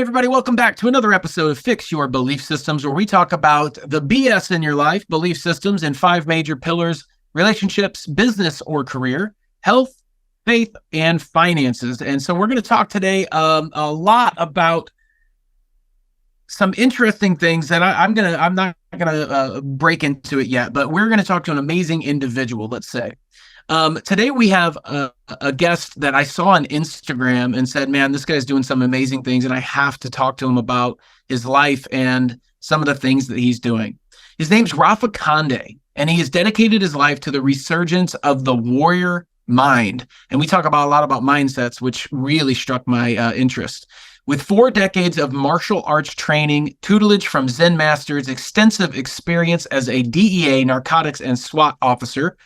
everybody, welcome back to another episode of Fix Your Belief Systems, where we talk about the BS in your life, belief systems, and 5 major pillars: relationships, business or career, health, faith, and finances. And so we're going to talk today a lot about some interesting things that I'm not gonna break into it yet, but we're going to talk to an amazing individual, let's say. Today we have a guest that I saw on Instagram and said, man, this guy's doing some amazing things, and I have to talk to him about his life and some of the things that he's doing. His name's Rafa Conde, and he has dedicated his life to the resurgence of the warrior mind. And we talk about a lot about mindsets, which really struck my interest. With 4 decades of martial arts training, tutelage from Zen masters, extensive experience as a DEA, narcotics, and SWAT officer,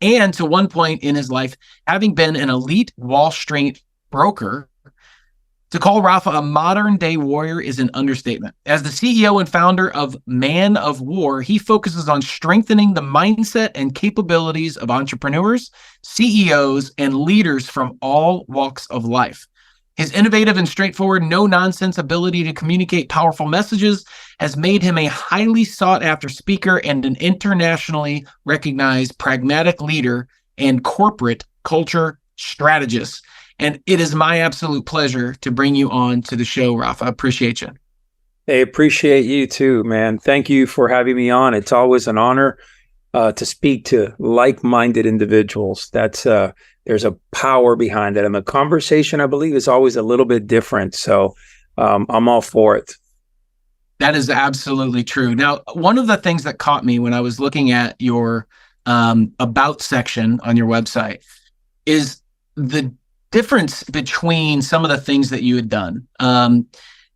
and to one point in his life, having been an elite Wall Street broker, to call Rafa a modern-day warrior is an understatement. As the CEO and founder of Man of War, he focuses on strengthening the mindset and capabilities of entrepreneurs, CEOs, and leaders from all walks of life. His innovative and straightforward, no-nonsense ability to communicate powerful messages has made him a highly sought-after speaker and an internationally recognized pragmatic leader and corporate culture strategist. And it is my absolute pleasure to bring you on to the show, Rafa. I appreciate you. Hey, appreciate you too, man. Thank you for having me on. It's always an honor to speak to like-minded individuals. There's a power behind it. And the conversation, I believe, is always a little bit different. So I'm all for it. That is absolutely true. Now, one of the things that caught me when I was looking at your about section on your website is the difference between some of the things that you had done.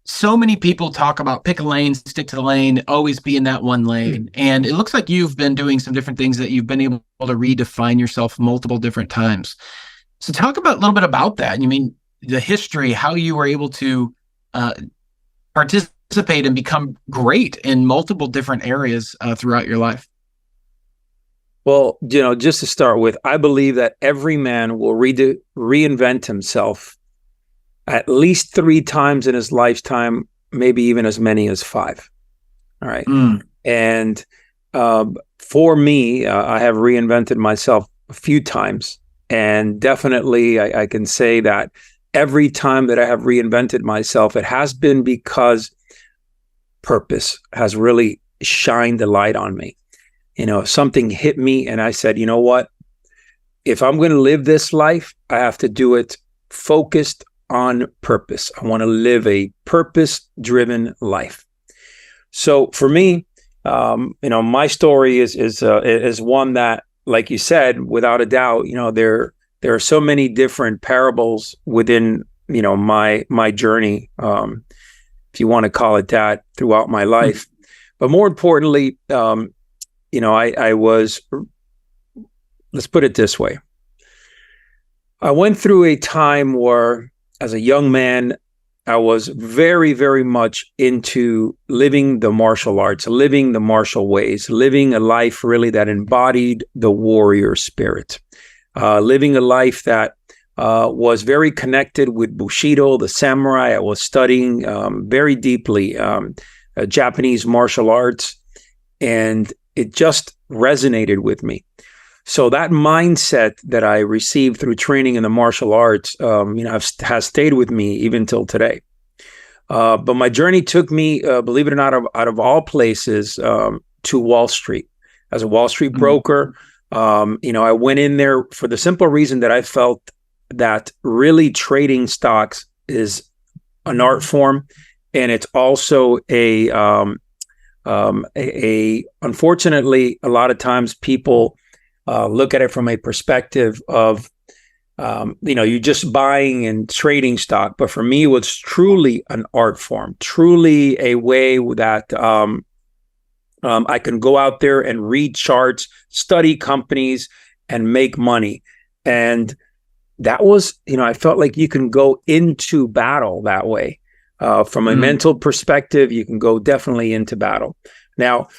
So many people talk about pick a lane, stick to the lane, always be in that one lane. And it looks like you've been doing some different things that you've been able to redefine yourself multiple different times. So talk about a little bit about that. You mean the history, how you were able to participate and become great in multiple different areas throughout your life. Well, just to start with, I believe that every man will reinvent himself at least 3 times in his lifetime, maybe even as many as 5. All right. And for me, I have reinvented myself a few times. And definitely, I can say that every time that I have reinvented myself, it has been because purpose has really shined the light on me. Something hit me and I said, you know what? If I'm going to live this life, I have to do it focused on purpose. I want to live a purpose-driven life. So for me, my story is one that, like you said, without a doubt, there are so many different parables within, my journey, if you want to call it that, throughout my life. But more importantly, I was, let's put it this way. I went through a time where, as a young man, I was very, very much into living the martial arts, living the martial ways, living a life really that embodied the warrior spirit, living a life that was very connected with Bushido, the samurai. I was studying very deeply Japanese martial arts, and it just resonated with me. So that mindset that I received through training in the martial arts, has stayed with me even till today. But my journey took me, believe it or not, out of all places, to Wall Street. As a Wall Street broker, I went in there for the simple reason that I felt that really trading stocks is an art form, and it's also unfortunately, a lot of times people look at it from a perspective of, you're just buying and trading stock. But for me, it was truly an art form, truly a way that I can go out there and read charts, study companies, and make money. And that was, I felt like you can go into battle that way. From a mental perspective, you can go definitely into battle. Now,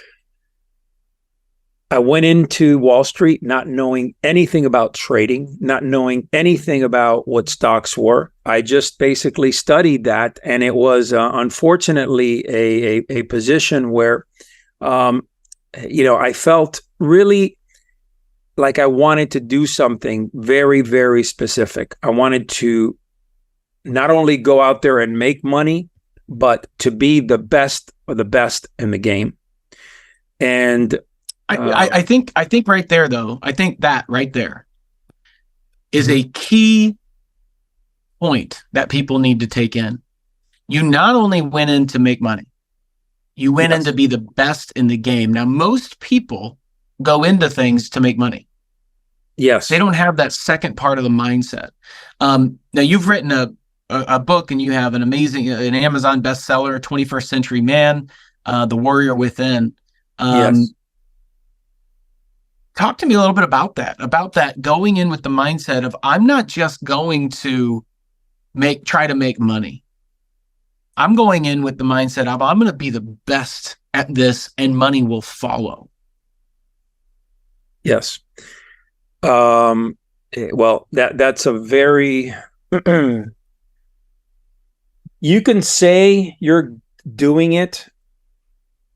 I went into Wall Street not knowing anything about trading, not knowing anything about what stocks were. I just basically studied that, and it was unfortunately a position where, I felt really like I wanted to do something very, very specific. I wanted to not only go out there and make money, but to be the best of the best in the game. And I think right there, though, I think that right there is a key point that people need to take in. You not only went in to make money, you went in to be the best in the game. Now, most people go into things to make money. Yes. They don't have that second part of the mindset. Now, you've written a book, and you have an Amazon bestseller, 21st Century Man, The Warrior Within. Yes. Talk to me a little bit about that going in with the mindset of, I'm not just going to try to make money. I'm going in with the mindset of, I'm going to be the best at this, and money will follow. Yes. Well, that's a very, you can say you're doing it,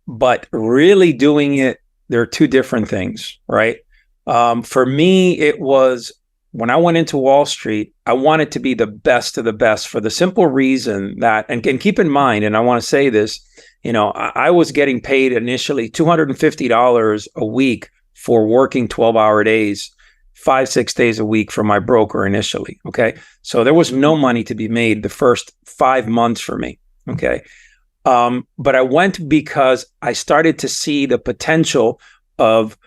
but really doing it, there are two different things, right? For me, it was when I went into Wall Street, I wanted to be the best of the best for the simple reason that, and keep in mind, and I want to say this, I was getting paid initially $250 a week for working 12-hour days, 5-6 days a week for my broker initially. Okay. So there was no money to be made the first 5 months for me. Okay. But I went because I started to see the potential of,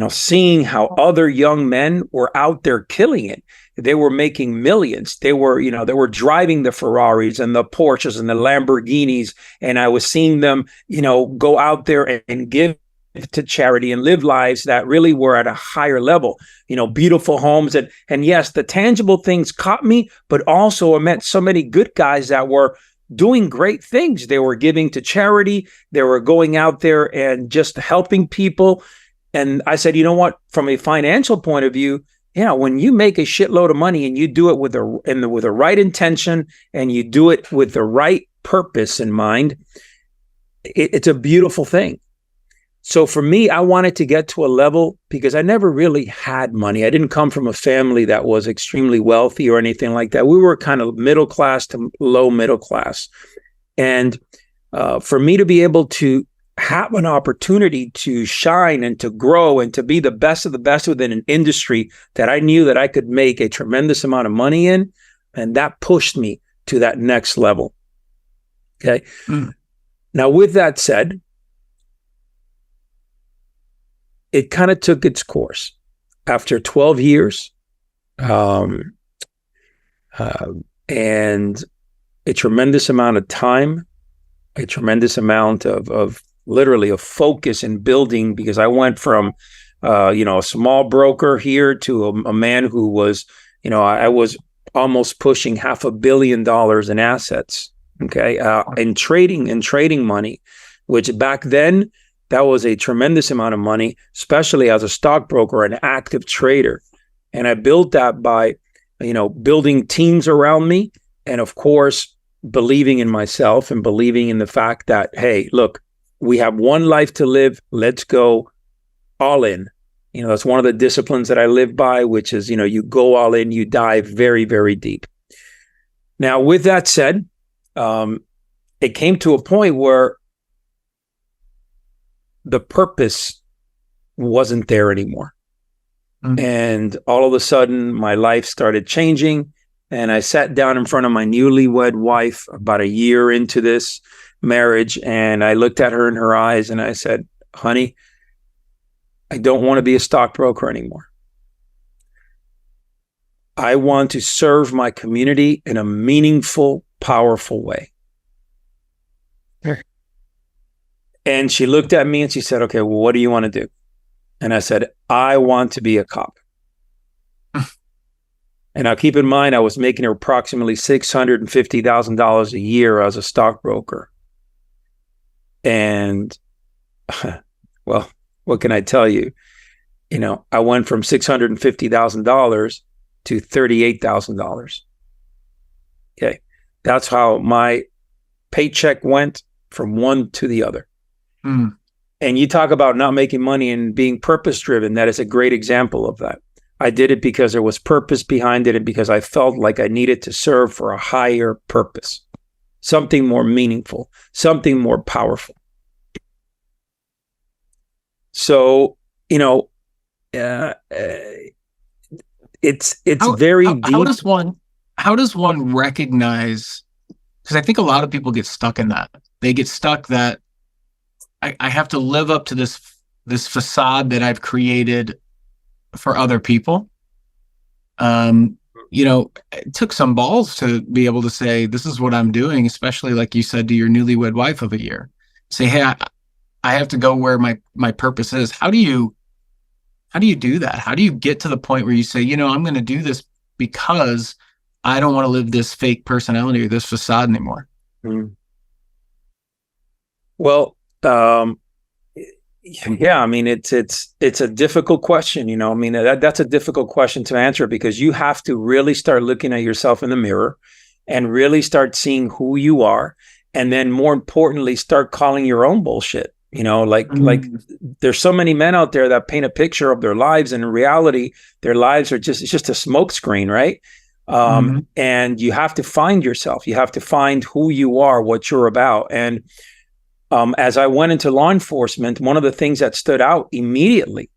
seeing how other young men were out there killing it. They were making millions. They were driving the Ferraris and the Porsches and the Lamborghinis. And I was seeing them, go out there and give to charity and live lives that really were at a higher level, beautiful homes. And yes, the tangible things caught me, but also I met so many good guys that were doing great things. They were giving to charity. They were going out there and just helping people. And I said, you know what, from a financial point of view, when you make a shitload of money and you do it with the right intention and you do it with the right purpose in mind, it's a beautiful thing. So for me, I wanted to get to a level because I never really had money. I didn't come from a family that was extremely wealthy or anything like that. We were kind of middle class to low middle class. And for me to be able to have an opportunity to shine and to grow and to be the best of the best within an industry that I knew that I could make a tremendous amount of money in, and that pushed me to that next level. Okay. Now, with that said, it kind of took its course after 12 years and a tremendous amount of time, a tremendous amount of literally a focus in building, because I went from, a small broker here to a man who was, I was almost pushing $500 million in assets. Okay. In trading money, which back then, that was a tremendous amount of money, especially as a stockbroker, an active trader. And I built that by, building teams around me. And of course, believing in myself and believing in the fact that, hey, look, we have one life to live. Let's go all in. That's one of the disciplines that I live by, which is, you go all in, you dive very, very deep. Now, with that said, it came to a point where the purpose wasn't there anymore. And all of a sudden, my life started changing. And I sat down in front of my newlywed wife about a year into this marriage. And I looked at her in her eyes and I said, honey, I don't want to be a stockbroker anymore. I want to serve my community in a meaningful, powerful way. Sure. And she looked at me and she said, okay, well, what do you want to do? And I said, I want to be a cop. And now keep in mind, I was making approximately $650,000 a year as a stockbroker. And, well, what can I tell you? I went from $650,000 to $38,000. Okay. That's how my paycheck went from one to the other. Mm. And you talk about not making money and being purpose driven. That is a great example of that. I did it because there was purpose behind it and because I felt like I needed to serve for a higher purpose, something more meaningful, something more powerful. So, it's very deep. How does one recognize? Because I think a lot of people get stuck in that. They get stuck that I have to live up to this facade that I've created for other people. It took some balls to be able to say, this is what I'm doing, especially like you said to your newlywed wife of a year. Say, hey, I have to go where my purpose is. How do you do that? How do you get to the point where you say, I'm going to do this because I don't want to live this fake personality or this facade anymore? Mm. Well, yeah, I mean, it's a difficult question, I mean, that's a difficult question to answer because you have to really start looking at yourself in the mirror and really start seeing who you are. And then more importantly, start calling your own bullshit. Like there's so many men out there that paint a picture of their lives, and in reality, their lives are it's just a smoke screen, right? And you have to find yourself. You have to find who you are, what you're about. And as I went into law enforcement, one of the things that stood out immediately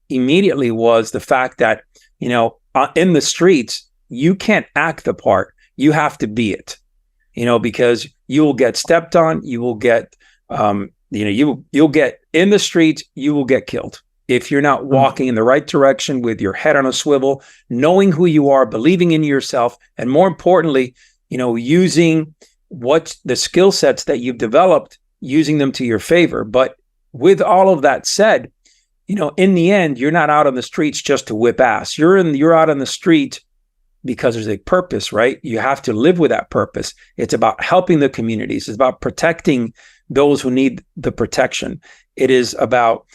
was the fact that, in the streets, you can't act the part. You have to be it, because you will get stepped on. You will get, you'll get in the streets, you will get killed if you're not walking in the right direction with your head on a swivel, knowing who you are, believing in yourself, and more importantly, using what the skill sets that you've developed, using them to your favor. But with all of that said, in the end, you're not out on the streets just to whip ass. You're out on the street because there's a purpose, right? You have to live with that purpose. It's about helping the communities. It's about protecting those who need the protection. It is about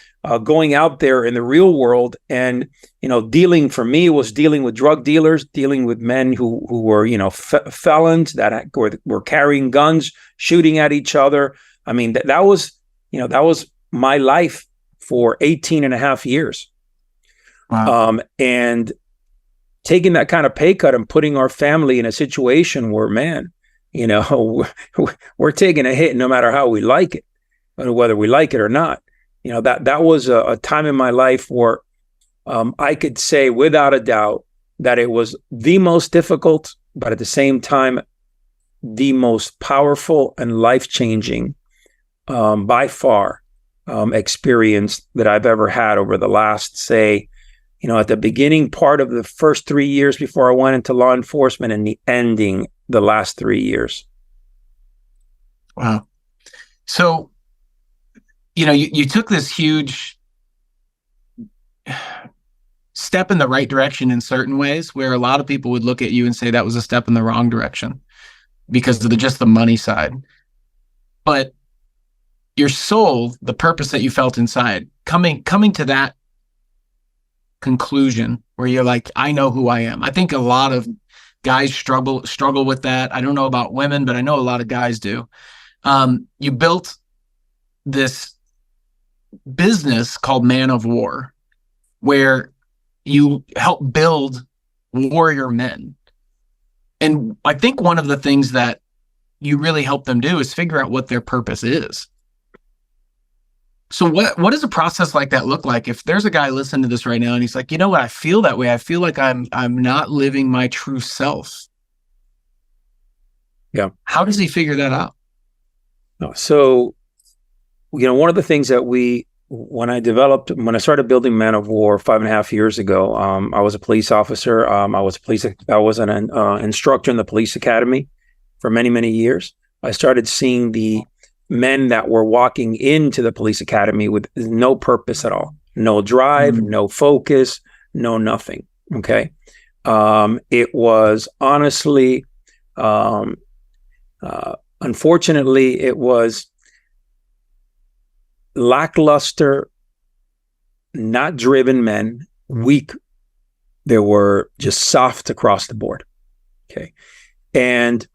going out there in the real world and, for me, it was dealing with drug dealers, dealing with men who were, felons that were carrying guns, shooting at each other. I mean, that was my life for 18 and a half years. Wow. And taking that kind of pay cut and putting our family in a situation where, man, we're taking a hit no matter how we like it, whether we like it or not. That was a time in my life where I could say without a doubt that it was the most difficult, but at the same time, the most powerful and life-changing by far experience that I've ever had over the last, say, at the beginning part of the first 3 years before I went into law enforcement and the ending the last 3 years. Wow. So, you took this huge step in the right direction in certain ways where a lot of people would look at you and say that was a step in the wrong direction because of just the money side. But your soul, the purpose that you felt inside, coming to that conclusion where you're like, I know who I am. I think a lot of guys struggle with that. I don't know about women, but I know a lot of guys do. You built this business called Man of War, where you help build warrior men. And I think one of the things that you really help them do is figure out what their purpose is. So what does a process like that look like? If there's a guy listening to this right now and he's like, you know what, I feel that way. I feel like I'm not living my true self. Yeah. How does he figure that out? So, one of the things that when I started building Man of War 5.5 years ago, I was a police officer. I was an instructor in the police academy for many, many years. I started seeing the men that were walking into the police academy with no purpose at all, no drive, no focus, no nothing. Okay. It was honestly, unfortunately, it was lackluster not driven men, weak. There were just soft across the board. Okay. And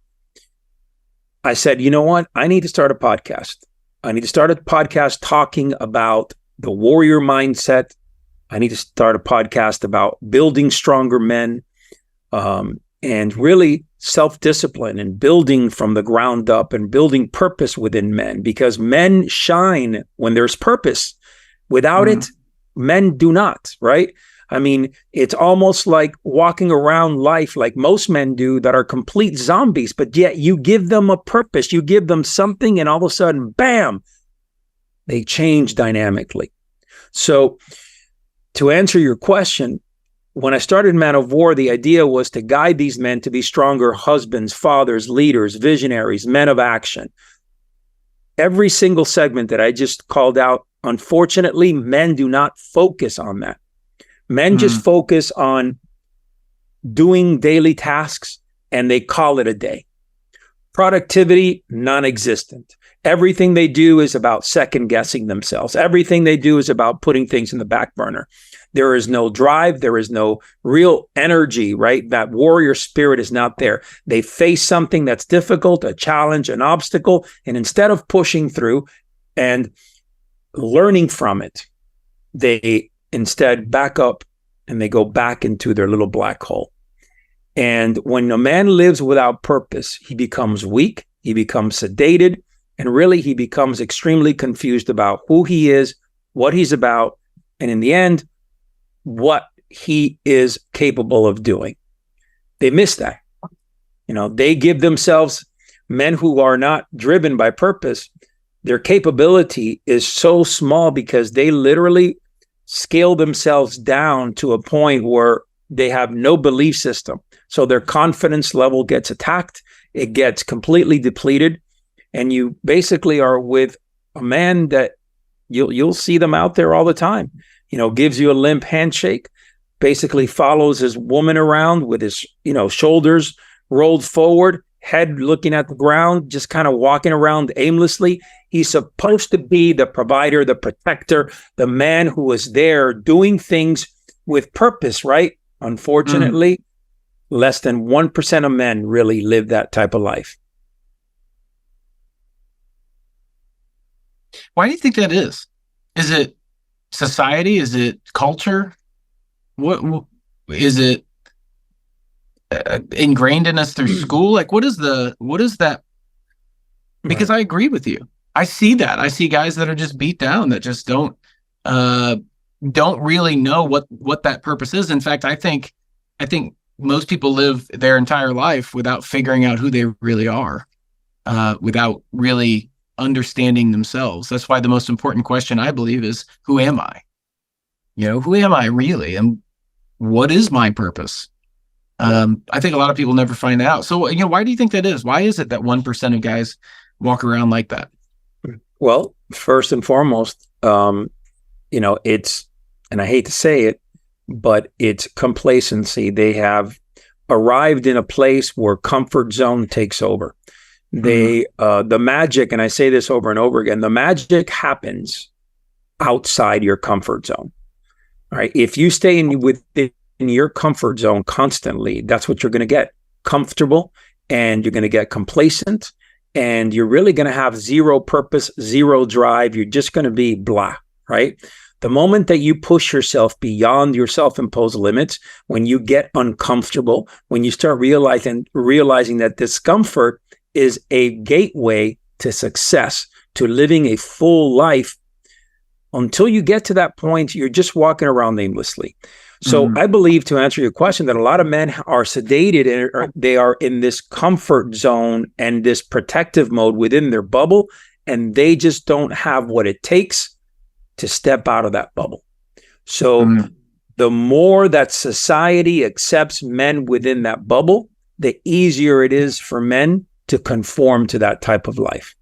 I said, you know what? I need to start a podcast. I need to start a podcast talking about the warrior mindset. I need to start a podcast about building stronger men, and really self-discipline and building from the ground up and building purpose within men, because men shine when there's purpose. Without it, men do not, right? I mean, it's almost like walking around life like most men do that are complete zombies, but yet you give them a purpose, you give them something, and all of a sudden, bam, they change dynamically. So to answer your question, when I started Man of War, the idea was to guide these men to be stronger husbands, fathers, leaders, visionaries, men of action. Every single segment that I just called out, unfortunately, men do not focus on that. Men just focus on doing daily tasks and they call it a day. Productivity, non-existent. Everything they do is about second guessing themselves. Everything they do is about putting things in the back burner. There is no drive. There is no real energy, right? That warrior spirit is not there. They face something that's difficult, a challenge, an obstacle, and instead of pushing through and learning from it, they instead back up and they go back into their little black hole. And when a man lives without purpose, he becomes weak, he becomes sedated, and really he becomes extremely confused about who he is, what he's about, and in the end, what he is capable of doing. They miss that. You know, they give themselves, men who are not driven by purpose, their capability is so small because they literally scale themselves down to a point where they have no belief system. So their confidence level gets attacked. It gets completely depleted. And you basically are with a man that you'll see them out there all the time. You know, gives you a limp handshake, basically follows his woman around with his, shoulders rolled forward, head looking at the ground, just kind of walking around aimlessly. He's supposed to be the provider, the protector, the man who is there doing things with purpose, right? Unfortunately, less than 1% of men really live that type of life. Why do you think that is? Is it society? Is it culture? What is it ingrained in us through school? Like, what is that? Because I agree with you. I see that. I see guys that are just beat down, that just don't really know what that purpose is. In fact, I think most people live their entire life without figuring out who they really are, without really understanding themselves. That's why the most important question, I believe, is who am I? Who am I really? And what is my purpose? I think a lot of people never find out. So, why do you think that is? Why is it that 1% of guys walk around like that? Well, first and foremost, it's, and I hate to say it, but it's complacency. They have arrived in a place where comfort zone takes over. The magic, and I say this over and over again, the magic happens outside your comfort zone. All right. If you stay within your comfort zone constantly, that's what you're going to get. Comfortable, and you're going to get complacent, and you're really going to have zero purpose, zero drive. You're just going to be blah, right? The moment that you push yourself beyond your self-imposed limits, when you get uncomfortable, when you start realizing that discomfort is a gateway to success, to living a full life, until you get to that point, you're just walking around aimlessly. So I believe, to answer your question, that a lot of men are sedated and they are in this comfort zone and this protective mode within their bubble, and they just don't have what it takes to step out of that bubble. So the more that society accepts men within that bubble, the easier it is for men to conform to that type of life.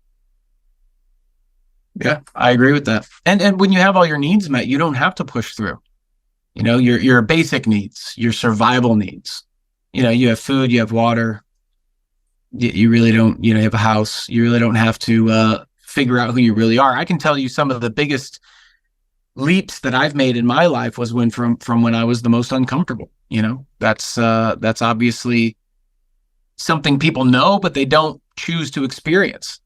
Yeah, I agree with that. And when you have all your needs met, you don't have to push through. Your basic needs, your survival needs. You have food, you have water. You really don't, you have a house. You really don't have to figure out who you really are. I can tell you some of the biggest leaps that I've made in my life was from when I was the most uncomfortable. That's obviously something people know, but they don't choose to experience.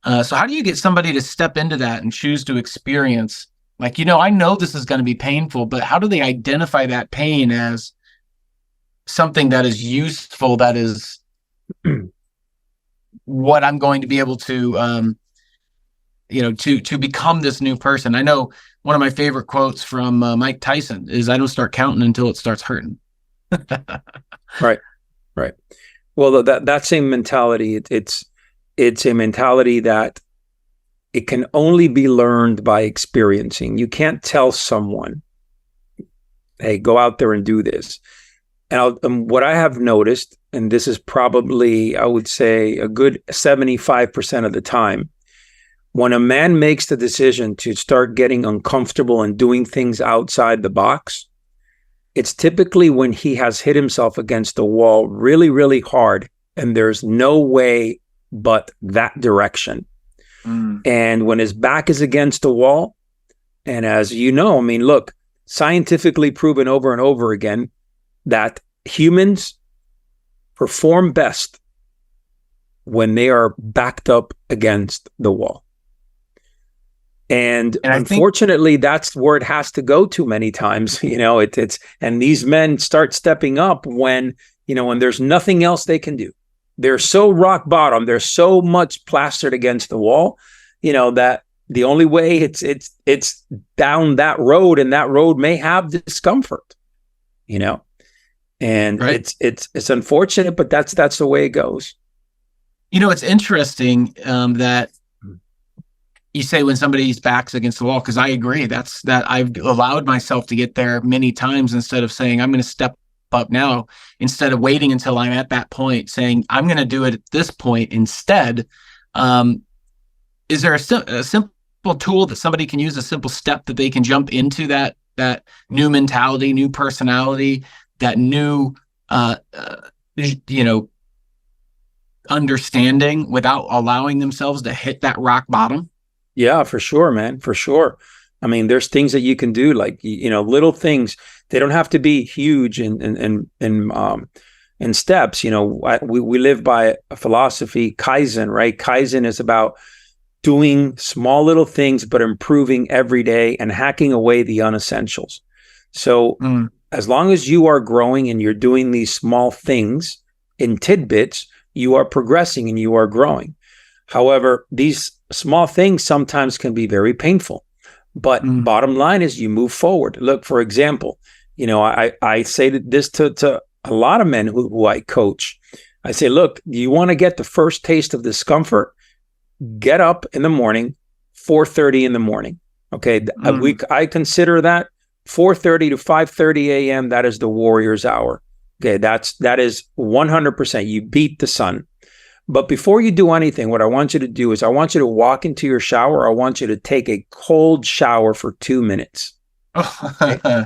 So how do you get somebody to step into that and choose to experience, like, I know this is going to be painful, but how do they identify that pain as something that is useful, that is what I'm going to be able to, to become this new person? I know one of my favorite quotes from Mike Tyson is, "I don't start counting until it starts hurting." Right. Well, that same mentality, it's a mentality that it can only be learned by experiencing. You can't tell someone, "Hey, go out there and do this." And what I have noticed, and this is probably, I would say, a good 75% of the time, when a man makes the decision to start getting uncomfortable and doing things outside the box, it's typically when he has hit himself against the wall really, really hard, and there's no way but that direction. And when his back is against the wall, and as you know, I mean, look, scientifically proven over and over again that humans perform best when they are backed up against the wall. And unfortunately, that's where it has to go to many times. And these men start stepping up when there's nothing else they can do. They're so rock bottom. They're so much plastered against the wall, that the only way it's down that road, and that road may have discomfort, and right. It's unfortunate, but that's the way it goes. It's interesting that you say when somebody's back's against the wall, because I agree. That I've allowed myself to get there many times, instead of saying I'm going to step up now, instead of waiting until I'm at that point, saying I'm going to do it at this point instead. Is there a simple tool that somebody can use, a simple step that they can jump into that new mentality, new personality, that new understanding, without allowing themselves to hit that rock bottom? Yeah, for sure, man. For sure. I mean, there's things that you can do, like, little things. They don't have to be huge in steps. We live by a philosophy, Kaizen, right? Kaizen is about doing small little things, but improving every day and hacking away the unessentials. So as long as you are growing and you're doing these small things in tidbits, you are progressing and you are growing. However, these small things sometimes can be very painful, but bottom line is you move forward. Look, for example, I say this to a lot of men who I coach. I say, look, you want to get the first taste of discomfort? Get up in the morning, 4:30 in the morning. Okay. I consider that 4:30 to 5:30 a.m. That is the warrior's hour. Okay. That is 100%. You beat the sun. But before you do anything, what I want you to do is I want you to walk into your shower. I want you to take a cold shower for 2 minutes. Okay?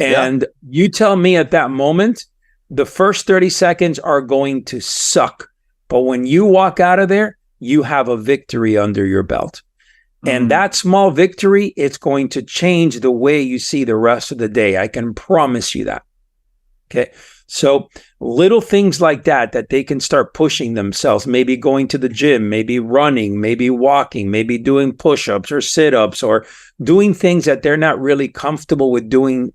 And you tell me at that moment, the first 30 seconds are going to suck. But when you walk out of there, you have a victory under your belt. And that small victory, it's going to change the way you see the rest of the day. I can promise you that. Okay. So little things like that they can start pushing themselves, maybe going to the gym, maybe running, maybe walking, maybe doing push-ups or sit-ups, or doing things that they're not really comfortable with doing,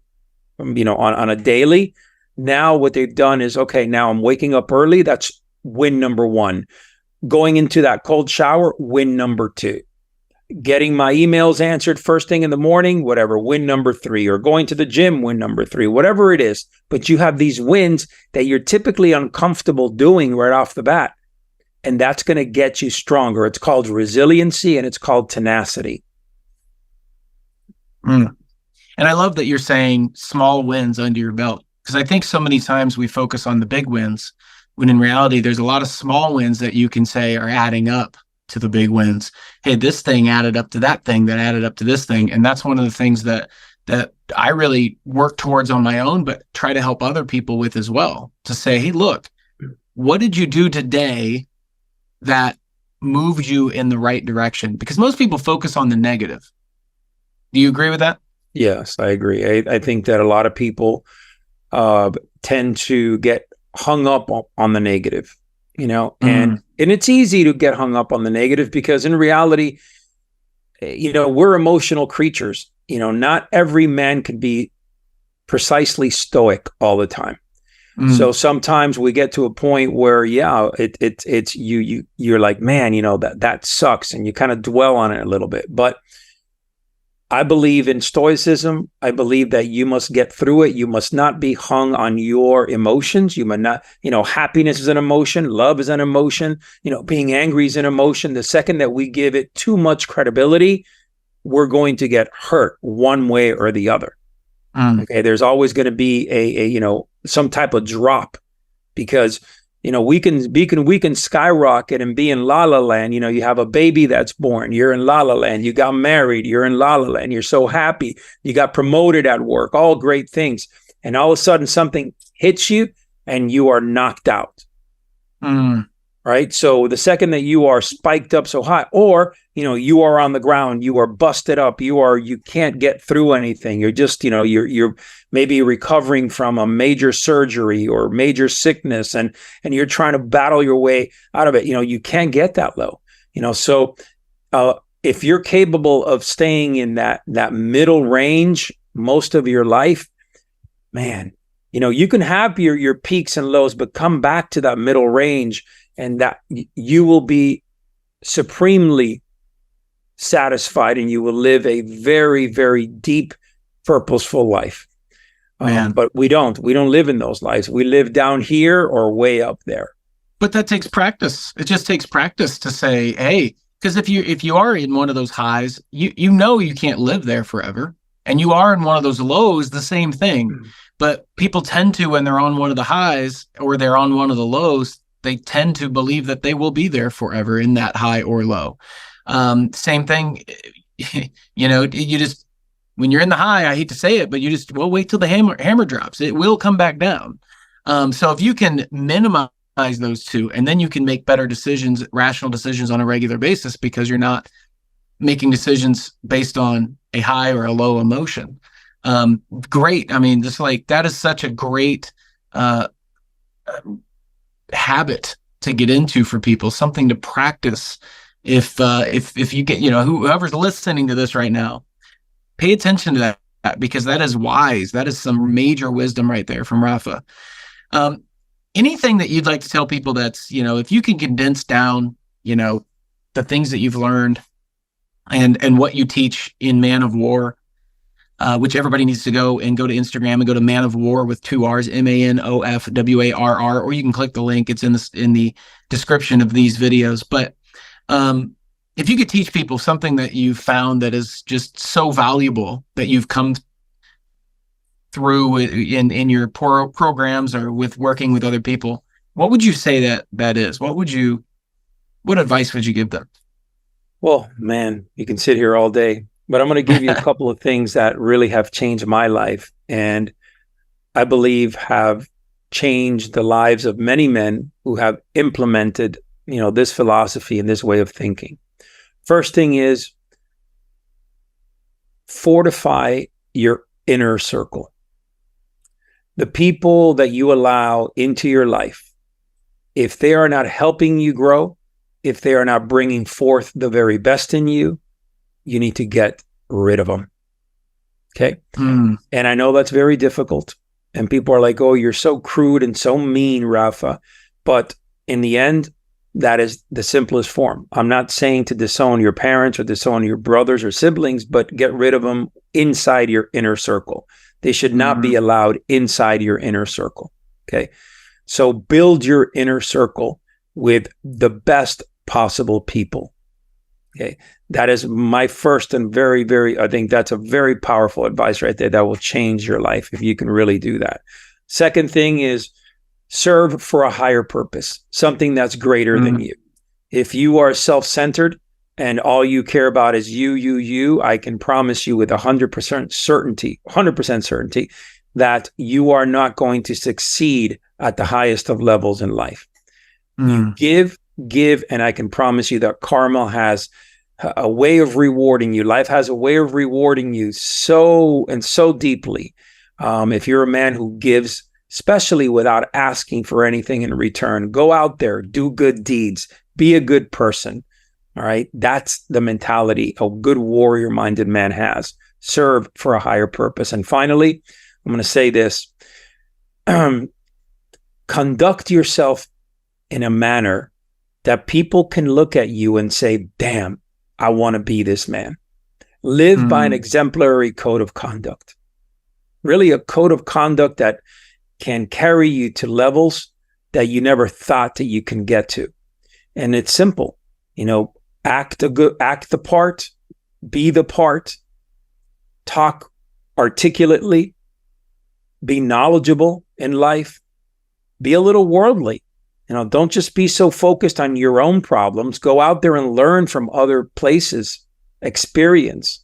on a daily. Now what they've done is, okay, now I'm waking up early. That's win number 1. Going into that cold shower, win number 2. Getting my emails answered first thing in the morning, whatever, win number 3, or going to the gym, win number 3, whatever it is. But you have these wins that you're typically uncomfortable doing right off the bat. And that's going to get you stronger. It's called resiliency, and it's called tenacity. And I love that you're saying small wins under your belt, because I think so many times we focus on the big wins, when in reality, there's a lot of small wins that you can say are adding up to the big wins. Hey, this thing added up to that thing that added up to this thing. And that's one of the things that I really work towards on my own, but try to help other people with as well, to say, hey, look, what did you do today that moved you in the right direction? Because most people focus on the negative. Do you agree with that? Yes, I agree. I think that a lot of people tend to get hung up on the negative, and it's easy to get hung up on the negative because in reality, we're emotional creatures. Not every man can be precisely stoic all the time. So sometimes we get to a point where, it's you're like, man, that sucks, and you kind of dwell on it a little bit. But I believe in stoicism. I believe that you must get through it. You must not be hung on your emotions. You must not, happiness is an emotion. Love is an emotion. Being angry is an emotion. The second that we give it too much credibility, we're going to get hurt one way or the other. Okay. There's always going to be a some type of drop because, we can skyrocket and be in la la land. You have a baby that's born, you're in la la land, you got married, you're in la la land, you're so happy, you got promoted at work, all great things. And all of a sudden something hits you and you are knocked out. Right. So the second that you are spiked up so high, or, you are on the ground, you are busted up, you can't get through anything. You're just, you're maybe recovering from a major surgery or major sickness and you're trying to battle your way out of it. You can't get that low, so if you're capable of staying in that middle range most of your life, man, you can have your peaks and lows, but come back to that middle range and that you will be supremely satisfied and you will live a very, very deep, purposeful life. But we don't live in those lives. We live down here or way up there. But that takes practice. It just takes practice to say, hey, because if you are in one of those highs, you can't live there forever. And you are in one of those lows, the same thing. But people tend to, when they're on one of the highs or they're on one of the lows, they tend to believe that they will be there forever in that high or low. Same thing, you just, when you're in the high, I hate to say it, but you just, wait till the hammer drops. It will come back down. So if you can minimize those two, and then you can make better decisions, rational decisions on a regular basis, because you're not making decisions based on a high or a low emotion. Great. I mean, just like that is such a great, habit to get into for people, something to practice. If you get, whoever's listening to this right now, pay attention to that, because that is wise. That is some major wisdom right there from Rafa. Anything that you'd like to tell people that's, if you can condense down, the things that you've learned and what you teach in Man of War, which everybody needs to go to Instagram and go to Man of War with 2 R's, MANOFWARR, or you can click the link. It's in the description of these videos. But if you could teach people something that you've found that is just so valuable that you've come through in your programs or with working with other people, what would you say that is? What advice would you give them? Well, man, you can sit here all day, but I'm going to give you a couple of things that really have changed my life and I believe have changed the lives of many men who have implemented, this philosophy and this way of thinking. First thing is fortify your inner circle. The people that you allow into your life, if they are not helping you grow, if they are not bringing forth the very best in you, you need to get rid of them. Okay. And I know that's very difficult. And people are like, oh, you're so crude and so mean, Rafa. But in the end, that is the simplest form. I'm not saying to disown your parents or disown your brothers or siblings, but get rid of them inside your inner circle. They should not be allowed inside your inner circle. Okay. So build your inner circle with the best possible people. Okay. That is my first and very, very, I think that's a very powerful advice right there that will change your life if you can really do that. Second thing is serve for a higher purpose, something that's greater than you. If you are self-centered and all you care about is you, I can promise you with 100% certainty that you are not going to succeed at the highest of levels in life. You give, and I can promise you that karma has a way of rewarding you. Life has a way of rewarding you so deeply. If you're a man who gives, especially without asking for anything in return, go out there, do good deeds, be a good person. All right. That's the mentality a good warrior-minded man has. Serve for a higher purpose. And finally, I'm going to say this. Conduct yourself in a manner that people can look at you and say, damn, I want to be this man. Live by an exemplary code of conduct. Really a code of conduct that can carry you to levels that you never thought that you can get to. And it's simple. Act the part, be the part, talk articulately, be knowledgeable in life, be a little worldly. Don't just be so focused on your own problems. Go out there and learn from other places, experience.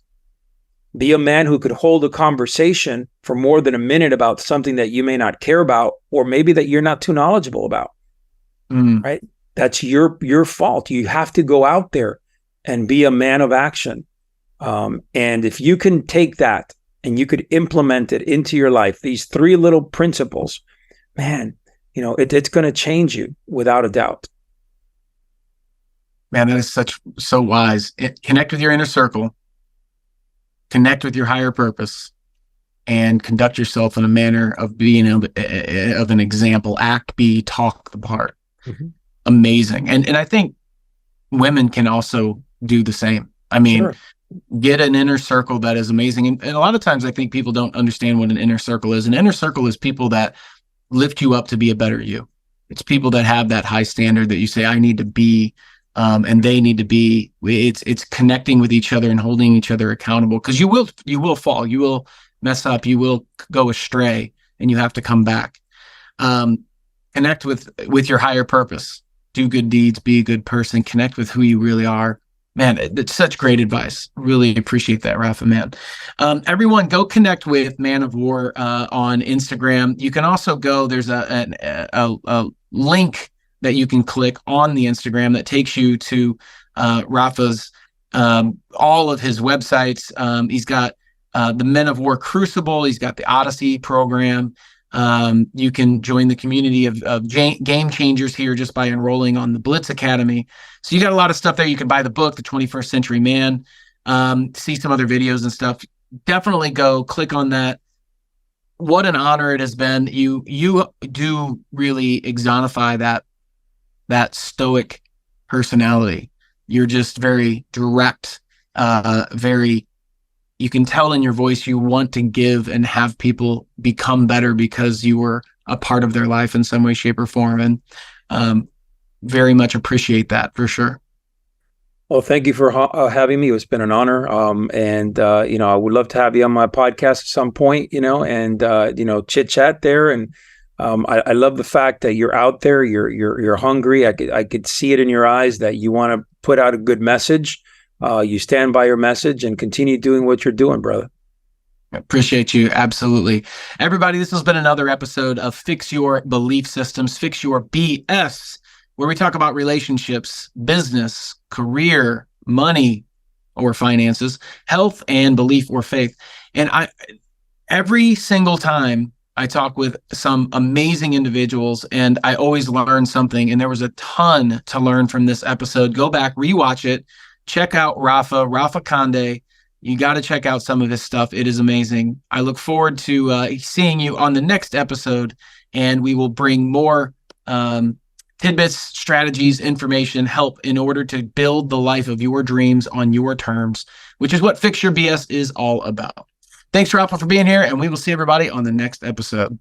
Be a man who could hold a conversation for more than a minute about something that you may not care about, or maybe that you're not too knowledgeable about. Right? That's your fault. You have to go out there and be a man of action. And if you can take that and you could implement it into your life, these 3 little principles, man, it's going to change you without a doubt. Man, that is so wise. Connect with your inner circle, connect with your higher purpose, and conduct yourself in a manner of being of an example. Act, be, talk the part. Amazing. And I think women can also do the same. I mean, sure. Get an inner circle that is amazing. And a lot of times I think people don't understand what an inner circle is. An inner circle is people that lift you up to be a better you. It's people that have that high standard that you say, I need to be, and they need to be. It's connecting with each other and holding each other accountable, because you will fall, you will mess up, you will go astray, and you have to come back. Connect with your higher purpose, do good deeds, be a good person, connect with who you really are. Man, it's such great advice. Really appreciate that, Rafa, man. Everyone, go connect with Man of War on Instagram. You can also go, there's a link that you can click on the Instagram that takes you to Rafa's, all of his websites. He's got the Men of War Crucible. He's got the Odyssey program. You can join the community of game changers here just by enrolling on the Blitz Academy. So you got a lot of stuff there. You can buy the book, The 21st Century Man, see some other videos and stuff. Definitely go click on that. What an honor it has been. You do really exemplify that stoic personality. You're just very direct, you can tell in your voice you want to give and have people become better because you were a part of their life in some way, shape, or form. And very much appreciate that for sure. Well, thank you for having me. It's been an honor. And I would love to have you on my podcast at some point, and chit chat there. And I love the fact that you're out there, you're hungry. I could see it in your eyes that you want to put out a good message. You stand by your message and continue doing what you're doing, brother. Appreciate you. Absolutely. Everybody, this has been another episode of Fix Your Belief Systems, Fix Your BS, where we talk about relationships, business, career, money or finances, health, and belief or faith. And every single time I talk with some amazing individuals, and I always learn something. And there was a ton to learn from this episode. Go back, rewatch it. Check out Rafa Conde. You got to check out some of his stuff. It is amazing. I look forward to seeing you on the next episode, and we will bring more tidbits, strategies, information, help in order to build the life of your dreams on your terms, which is what Fix Your BS is all about. Thanks, Rafa, for being here, and we will see everybody on the next episode.